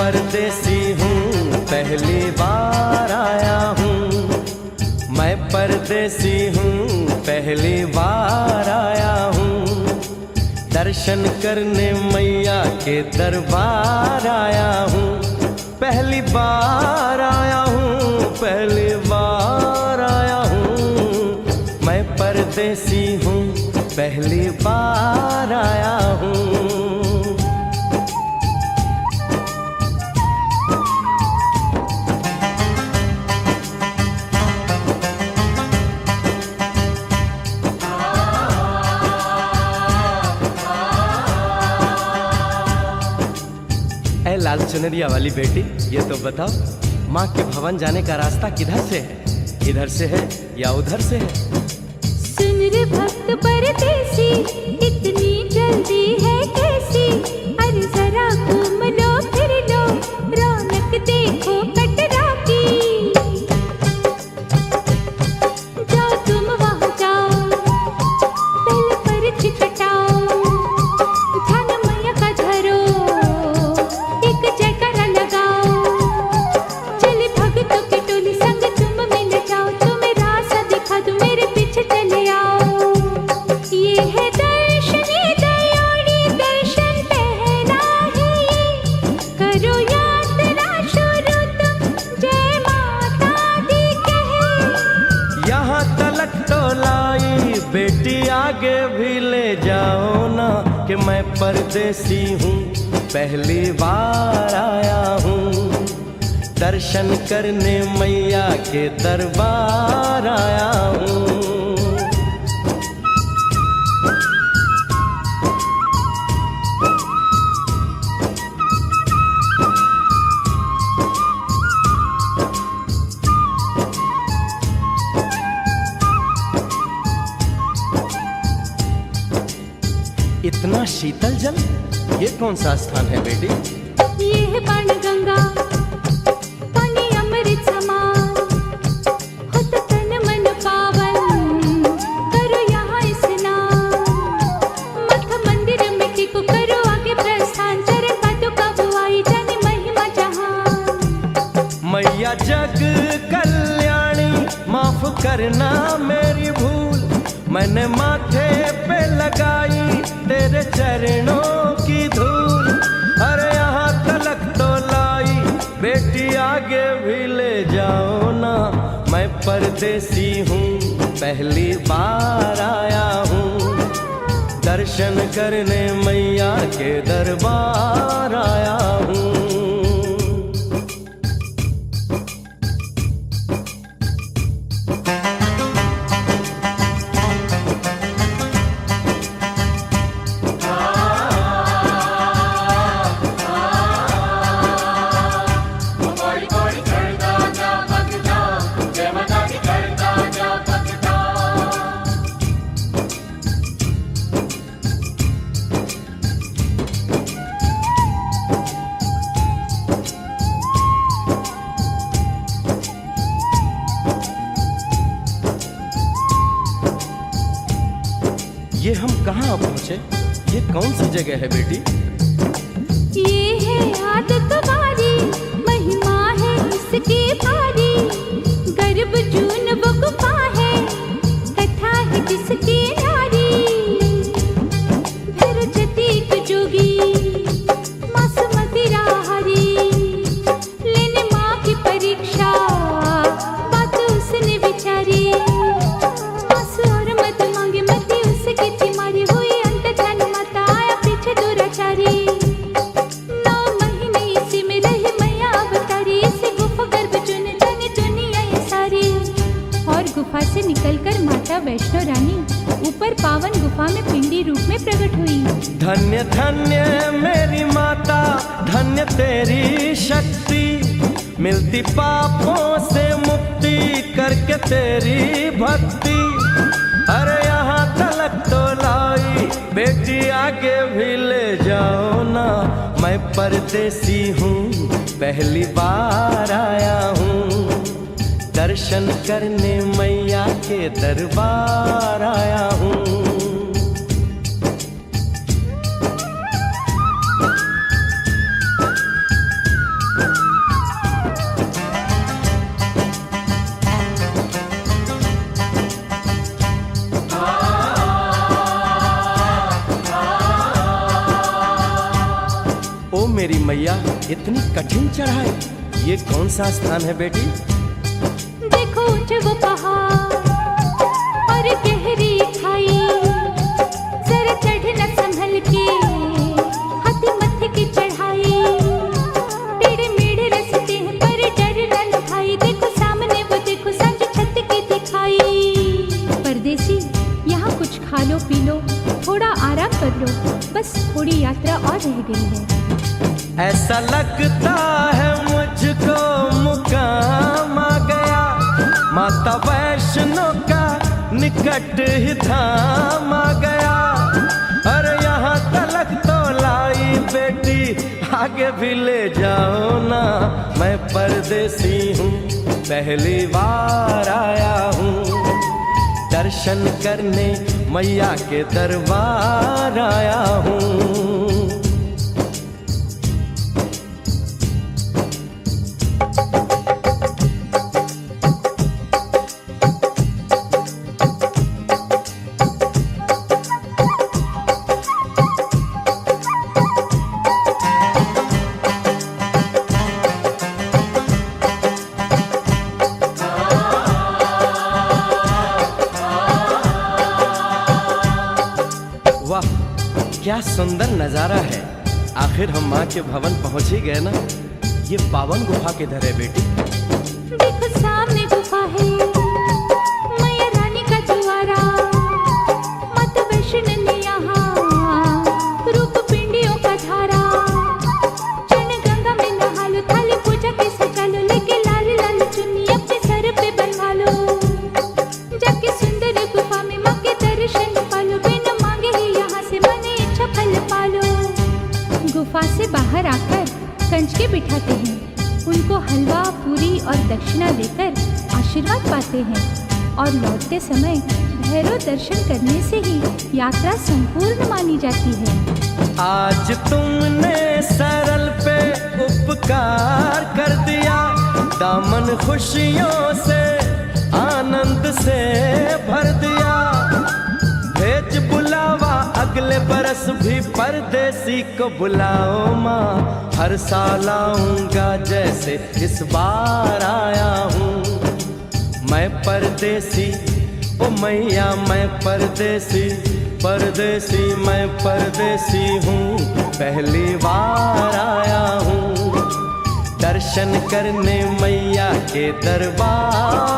परदेसी हूँ, पहली बार आया हूँ। मैं परदेसी हूँ, पहली बार आया हूँ। दर्शन करने मैया के दरबार आया हूँ। पहली बार आया हूँ, पहली बार आया हूँ। मैं परदेसी हूँ, पहली बार आया हूँ। ऐ लाल चुनरिया वाली बेटी, ये तो बताओ माँ के भवन जाने का रास्ता किधर से है? इधर से है या उधर से है? सुन रे भक्त परदेसी, इतनी जल्दी है कैसी? अरे जरा घूम लो फिर लो, रौनक देखो कटरा की। जाओ तुम वहाँ जाओ, पहले पर्ची कटाओ, ध्यान मैया का धरो, एक जयकारा लगाओ। चले भक्तों की टोली संग तुम मिल जाओ, तुम्हें रास्ता दिखा दूं, मेरे पीछे चले आओ। ये है दर्शनी दयोड़ी दर्शन पहला है ये, करो यात्रा शुरू तुम, जय माता दी कहे। यहाँ तलक तो लाई बेटी, आगे भी ले जाओ ना, कि मैं परदेसी हूँ, पहली बार आया हूँ। दर्शन करने मैया के दरबार आया हूँ। इतना शीतल जल, ये कौन सा स्थान है बेटी? ये है बाण गंगा, पानी अमृत समान, होत तन मन पावन, करो यहाँ स्नान। मठ मंदिर में टिको, करो आगे प्रस्थान, चरण पादुका बुआई, जाने महिमा जहान। मैया जग कल्याणी, माफ करना मेरी भूल, मैंने माथे पे लगाई तेरे चरणों की धूल। अरे यहाँ तलक तो लाई बेटी, आगे भी ले जाओ ना, मैं परदेसी हूँ, पहली बार आया हूँ। दर्शन करने मैया के दरबार आया हूँ। ये हम कहाँ पहुँचे? ये कौन सी जगह है बेटी? ये है आदत बारी, महिमा है इसकी भारी, गर्भ जून वो गुफा है, कथा है जिसकी नारी। भैरव जतीक जोगी, मासूमती राहरी, लेने माँ की परीक्षा, बात उसने विचारी। आंसू और मत मांगे, मती उसकी तिमारी, हुई अंत ध्यान माता, आया पीछे दुराचारी। 9 महीने इसी में रही मैया अवतारी, इसी गुफा गर्भ चुन जाने दुनिया ये सारी। और गुफा से निकलकर माता वैष्णो रानी ऊपर पावन गुफा में पिंडी रूप में प्रकट हुई। धन्य धन्य मेरी माता, धन्य तेरी शक्ति, मिलती पापों से मुक्ति करके तेरी भक्ति। अरे यहाँ तलक तो लाई बेटी, आगे भी ले जाओ ना, मैं परदेसी हूँ, पहली बार आया हूँ। दर्शन करने मैया के दरबार आया हूँ। मेरी मैया, इतनी कठिन चढ़ाई, ये कौन सा स्थान है बेटी? देखो ऊंचे वो पहाड़ और गहरी खाई, जरा चढ़ना संभल के, हाथी मत्थे की चढ़ाई, टेढ़े मेढ़े रास्ते हैं पर डरना न भाई, देखो सामने वो देखो सांझ छत की दिखाई। परदेसी यहाँ कुछ खा लो पी लो, थोड़ा आराम कर लो, बस थोड़ी यात्रा और रह गई है। ऐसा लगता है मुझको मुकाम आ गया, माता वैष्णो का निकट ही धाम आ गया। अरे यहाँ तलक तो लाई बेटी, आगे भी ले जाओ ना, मैं परदेसी हूँ, पहली बार आया हूँ, दर्शन करने मैया के दरबार आया हूँ। वाह, क्या सुंदर नजारा है। आखिर हम माँ के भवन पहुंच ही गए ना। ये पावन गुफा किधर है बेटी? देखो सामने गुफा है, मैया रानी का द्वारा, माता वैष्णो ने यहाँ रूप पिंडियों का धारा, चरण गंगा में नहा लो, थाली पूजा के सजा लो, लेके लाल लाल चुन्नी अपने सर पे बनवा लो, जाके सुंदर गुफा में माँ के दर्शन पालो, बिना मांगे ही यहाँ से मन इच्छा फल पालो। गुफा से बाहर आकर कंच के बिठाते हैं, उनको हलवा पूरी और दक्षिणा देकर आशीर्वाद पाते हैं, और लौटते समय भैरव दर्शन करने से ही यात्रा संपूर्ण मानी जाती है। आज तुमने सरल पे उपकार कर दिया, दामन खुशियों से आनंद से भर दिया, भेज बुलावा अगले बरस भी परदेसी को बुलाओ माँ, हर साल आऊंगा जैसे इस बार आया हूँ। मैं परदेसी ओ मैया, मैं परदेसी, परदेसी मैं परदेसी हूँ, पहली बार आया हूँ, दर्शन करने मैया के दरबार